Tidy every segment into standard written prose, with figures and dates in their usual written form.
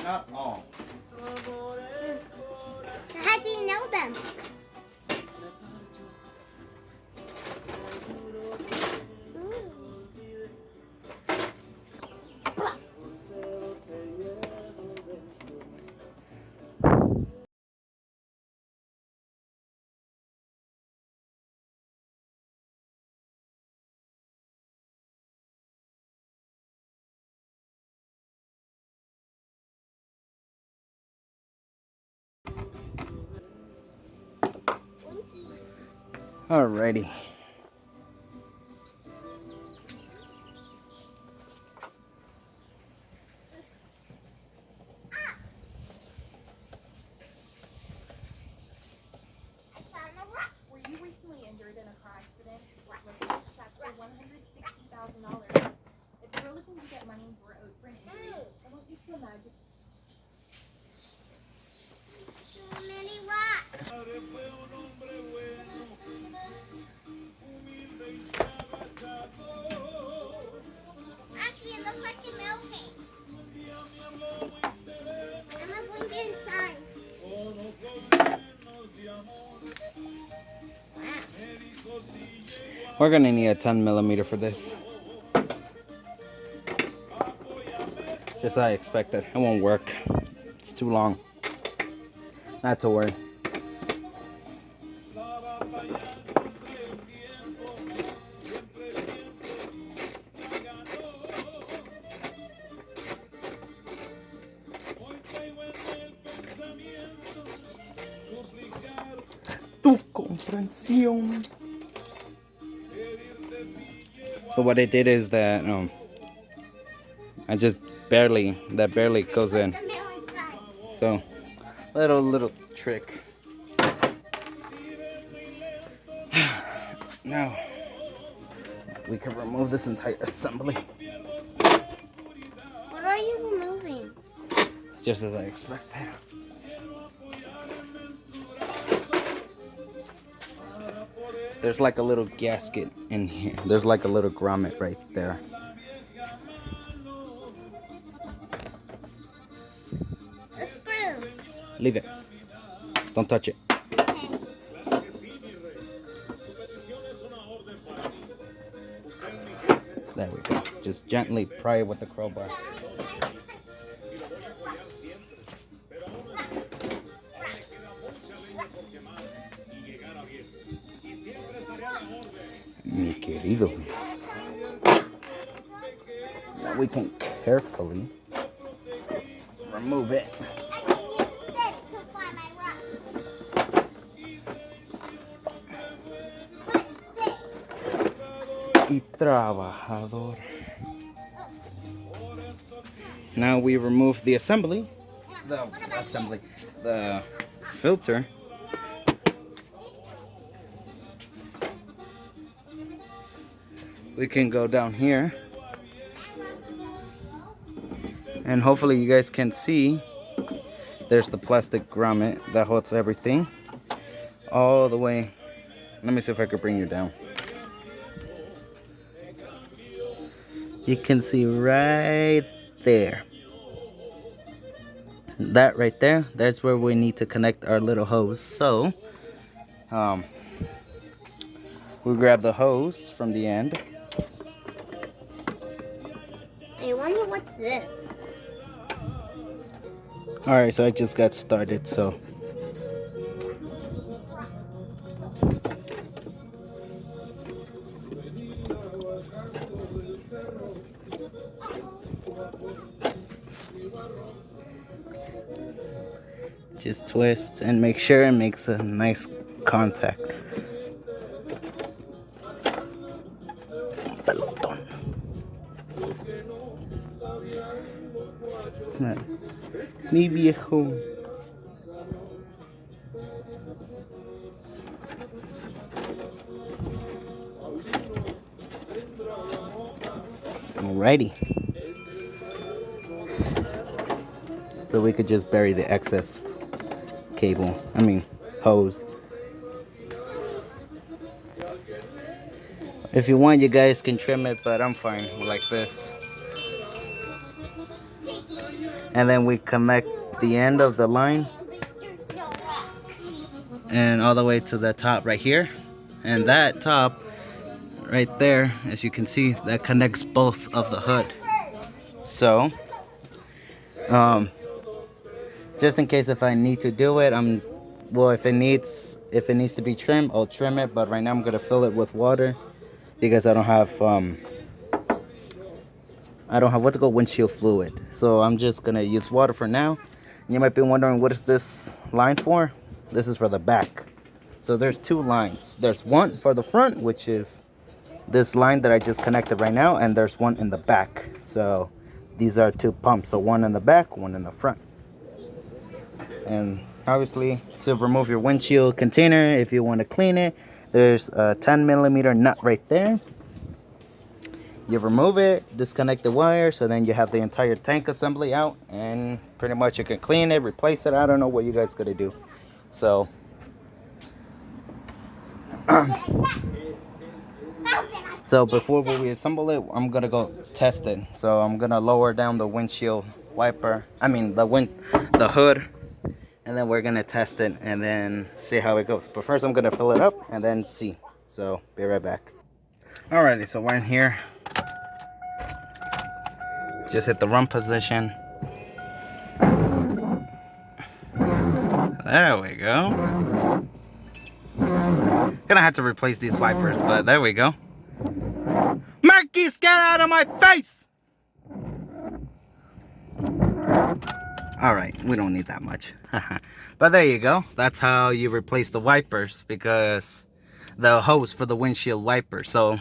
not all. How do you know them? Alrighty. Were you recently injured in a car accident? That's for $160,000. If you're looking to get money for an injury, I want you to imagine. So many rocks. Aki, it looks like you're melting. I'm gonna bring it inside. We're gonna need a 10mm for this. Just as I expected. It won't work. It's too long. Not to worry. Tu comprensión. So what I did is that I just barely goes in. So little trick. Now we can remove this entire assembly. What are you removing? Just as I expected. There's like a little gasket in here. There's like a little grommet right there. A screw. Leave it. Don't touch it. Okay. There we go. Just gently pry it with the crowbar. Mi querido. Now we can carefully remove it. Y trabajador. Now we remove the assembly. The filter. We can go down here. And hopefully you guys can see. There's the plastic grommet that holds everything. All the way. Let me see if I could bring you down. You can see right there. That right there, that's where we need to connect our little hose. So, we grab the hose from the end. I wonder what's this. Alright, so I just got started, so. Just twist and make sure it makes a nice contact. Pelotón. Mi viejo. Alrighty. So we could just bury the excess hose. If you want, you guys can trim it, but I'm fine like this. and then we connect the end of the line and all the way to the top right here. And that top right there, as you can see, that connects both of the hood. So just in case if I need to do it, well, if it needs to be trimmed, I'll trim it. But right now I'm gonna fill it with water because I don't have what's it called, windshield fluid. So I'm just gonna use water for now. You might be wondering, what is this line for? This is for the back. So there's two lines. There's one for the front, which is this line that I just connected right now, and there's one in the back. So these are two pumps. So one in the back, one in the front. And obviously, to remove your windshield container, if you want to clean it, there's a 10mm nut right there. You remove it, disconnect the wire, so then you have the entire tank assembly out, and pretty much you can clean it, replace it. I don't know what you guys gonna do. So so before we assemble it, I'm gonna go test it. So I'm gonna lower down the windshield wiper, the hood, and then we're gonna test it and then see how it goes. But first I'm gonna fill it up and then see. So be right back. Alrighty, so we're in here. Just hit the run position. There we go. Gonna have to replace these wipers, but there we go. Marquis, get out of my face! Alright, we don't need that much. But there you go. That's how you replace the wipers, because the hose for the windshield wiper. So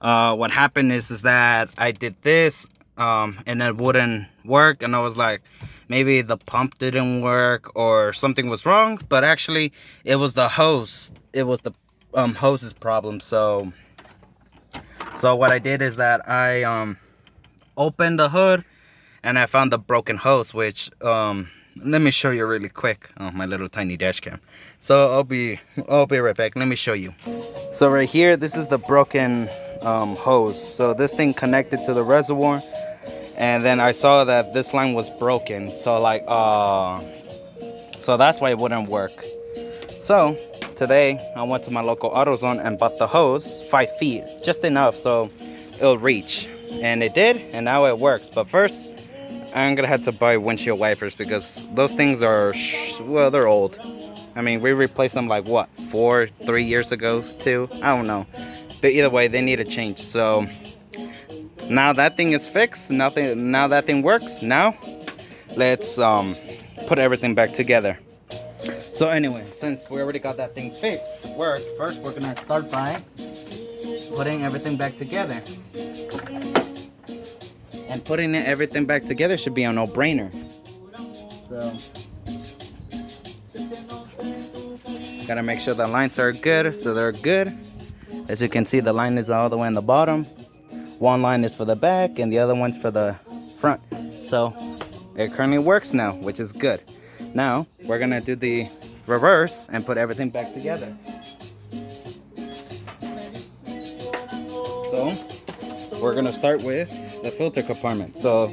what happened is that I did this and it wouldn't work, and I was like, maybe the pump didn't work or something was wrong, but actually it was the hose. It was the hose's problem. So what I did is that I opened the hood and I found the broken hose, which let me show you really quick. Oh, my little tiny dash cam. So I'll be right back. Let me show you. So right here, this is the broken hose. So this thing connected to the reservoir, and then I saw that this line was broken. So like so that's why it wouldn't work. So today I went to my local AutoZone and bought the hose, 5 feet, just enough so it'll reach, and it did, and now it works. But first I'm gonna have to buy windshield wipers, because those things are well, they're old. I mean, we replaced them like what, 3 years ago, 2, I don't know, but either way they need a change. So now that thing is fixed, now that thing works. Now let's put everything back together. So anyway, since we already got that thing fixed to work, first we're gonna start by putting everything back together. And putting everything back together should be a no-brainer. So gotta make sure the lines are good, so they're good. As you can see, the line is all the way in the bottom. One line is for the back and the other one's for the front. So it currently works now, which is good. Now we're gonna do the reverse and put everything back together. So we're gonna start with the filter compartment. So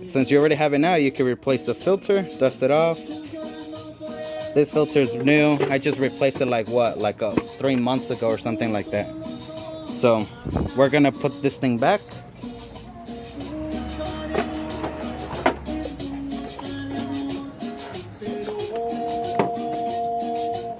since you already have it now, you can replace the filter, dust it off. This filter is new. I just replaced it like 3 months ago or something like that. So we're gonna put this thing back.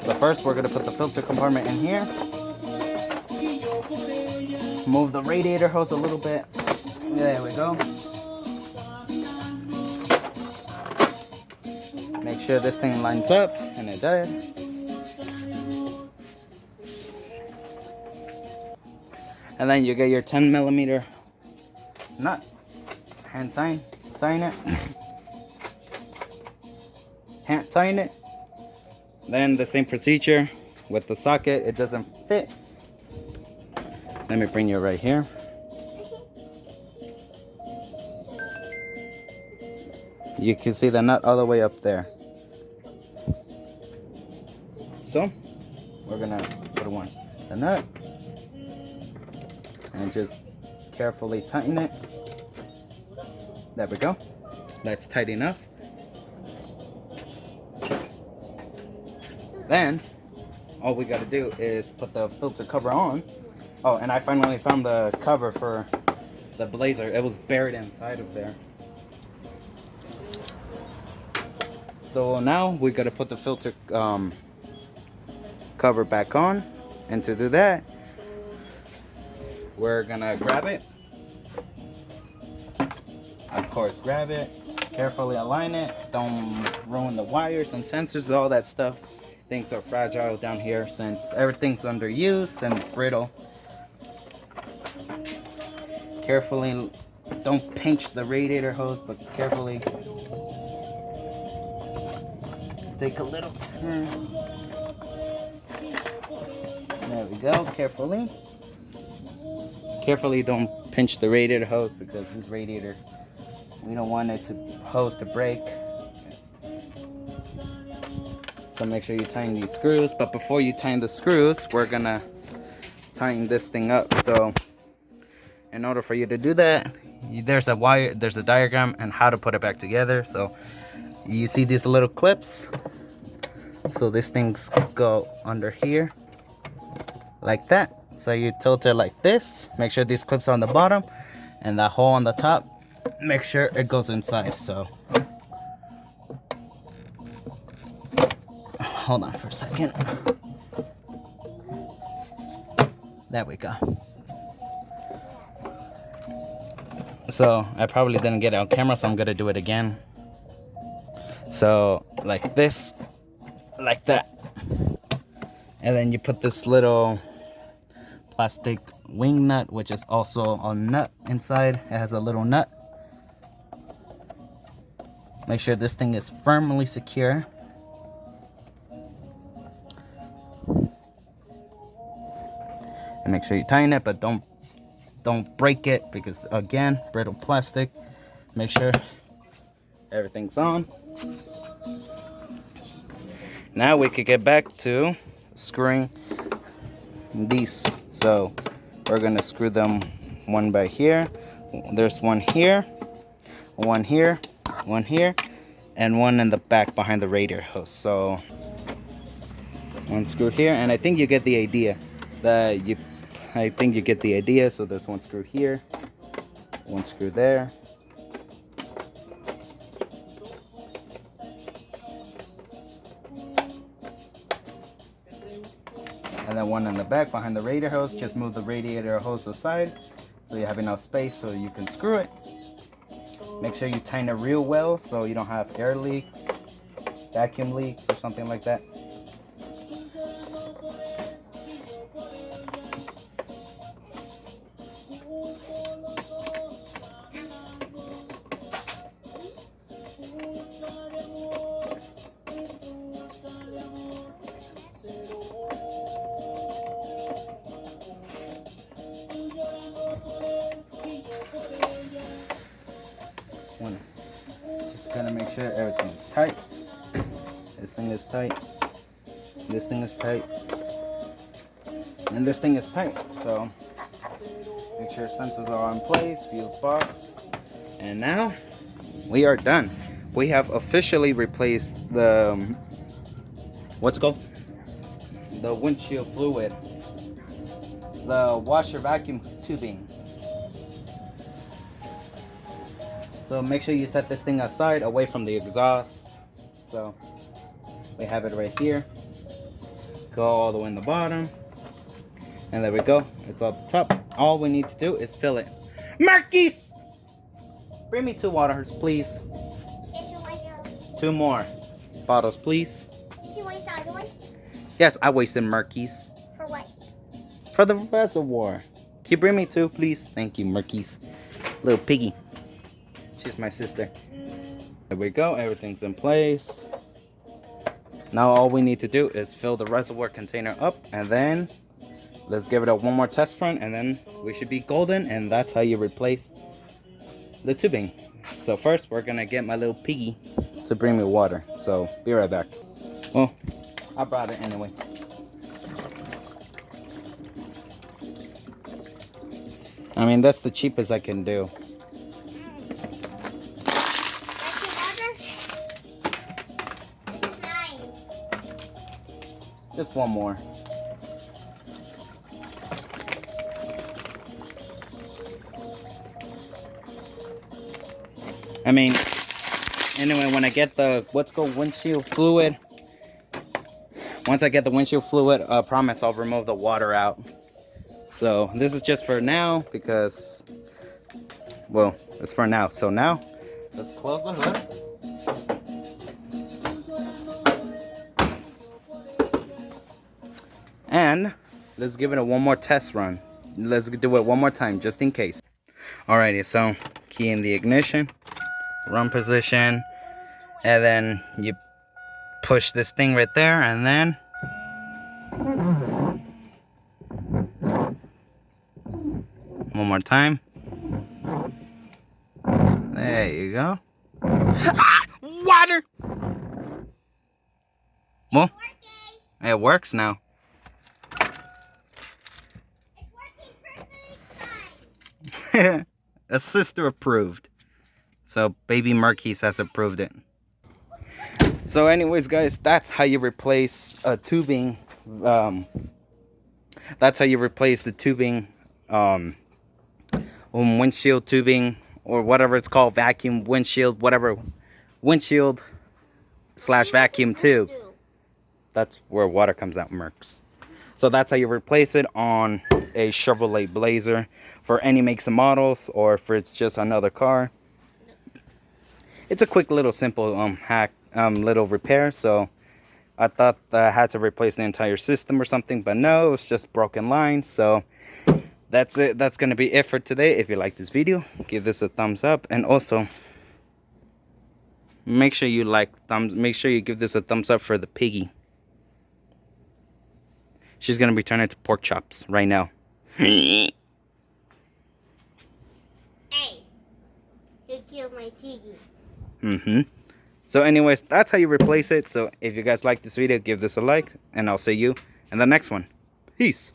So first we're gonna put the filter compartment in here. Move the radiator hose a little bit. There we go. Make sure this thing lines up, and it does. And then you get your 10mm nut. Hand tighten it. Hand tighten it. Then the same procedure with the socket. It doesn't fit. Let me bring you right here. You can see the nut all the way up there. So we're gonna put the nut and just carefully tighten it. There we go. That's tight enough. Then all we got to do is put the filter cover on. Oh, and I finally found the cover for the Blazer. It was buried inside of there. So now we got to put the filter cover back on, and to do that, we're gonna grab it. Of course, grab it, carefully align it, don't ruin the wires and sensors, all that stuff. Things are fragile down here since everything's underused and brittle. Carefully, don't pinch the radiator hose, but carefully take a little turn. There we go, carefully. Carefully don't pinch the radiator hose because this radiator, we don't want it to hose to break. So make sure you tighten these screws, but before you tighten the screws, we're gonna tighten this thing up. So in order for you to do that, there's a wire, there's a diagram and how to put it back together. So you see these little clips. So these things go under here like that. So you tilt it like this. Make sure these clips are on the bottom, and that hole on the top, make sure it goes inside. So hold on for a second. There we go. So I probably didn't get it on camera, so I'm gonna do it again. So like this, like that, and then you put this little plastic wing nut, which is also a nut inside. It has a little nut. Make sure this thing is firmly secure. And make sure you tighten it, but don't break it because again, brittle plastic. Make sure everything's on. Now we could get back to screwing these. So we're gonna screw them one by here. There's one here, one here, one here, and one in the back behind the radiator hose. So one screw here, and I think you get the idea. I think you get the idea. So there's one screw here, one screw there. And then one in the back behind the radiator hose. Just move the radiator hose aside so you have enough space so you can screw it. Make sure you tighten it real well so you don't have air leaks, vacuum leaks, or something like that. Just gotta make sure everything is tight. This thing is tight. This thing is tight. And this thing is tight. So make sure sensors are in place, fuse box. And now we are done. We have officially replaced the what's it called? The windshield fluid. The washer vacuum tubing. So make sure you set this thing aside, away from the exhaust. So we have it right here. Go all the way in the bottom. And there we go. It's at the top. All we need to do is fill it. Marquis! Bring me 2 waters, please. 2 more bottles, please. Did you waste the other one? Yes, I wasted Marquis. For what? For the reservoir. Can you bring me 2, please? Thank you, Marquis. Little piggy. She's my sister. There we go. Everything's in place. Now all we need to do is fill the reservoir container up, and then let's give it one more test run, and then we should be golden. And that's how you replace the tubing. So first, we're gonna get my little piggy to bring me water. So be right back. Well, I brought it anyway. I mean, that's the cheapest I can do. Just one more. I mean, anyway, when I get the what's called windshield fluid, once I get the windshield fluid, I promise I'll remove the water out. So this is just for now because, well, it's for now. So now, let's close the hood. And let's give it a one more test run. Let's do it one more time just in case. Alrighty, so key in the ignition, run position, and then you push this thing right there, and then one more time. There you go. Ah, water! Well, it works now. It's working perfectly fine. A sister approved. So baby Marquise has approved it. So anyways, guys, that's how you replace a tubing. That's how you replace the tubing, windshield tubing, or whatever it's called, vacuum windshield, whatever, windshield slash vacuum tube. That's where water comes out, Mercs. So that's how you replace it on a Chevrolet Blazer for any makes and models, or if it's just another car. It's a quick little simple hack, little repair. So I thought that I had to replace the entire system or something, but no, it's just broken lines. So that's it. That's gonna be it for today. If you like this video, give this a thumbs up, and also make sure you make sure you give this a thumbs up for the piggy. She's gonna be turned into pork chops right now. Hey, you killed my piggy. So anyways, that's how you replace it. So if you guys like this video, give this a like, and I'll see you in the next one. Peace.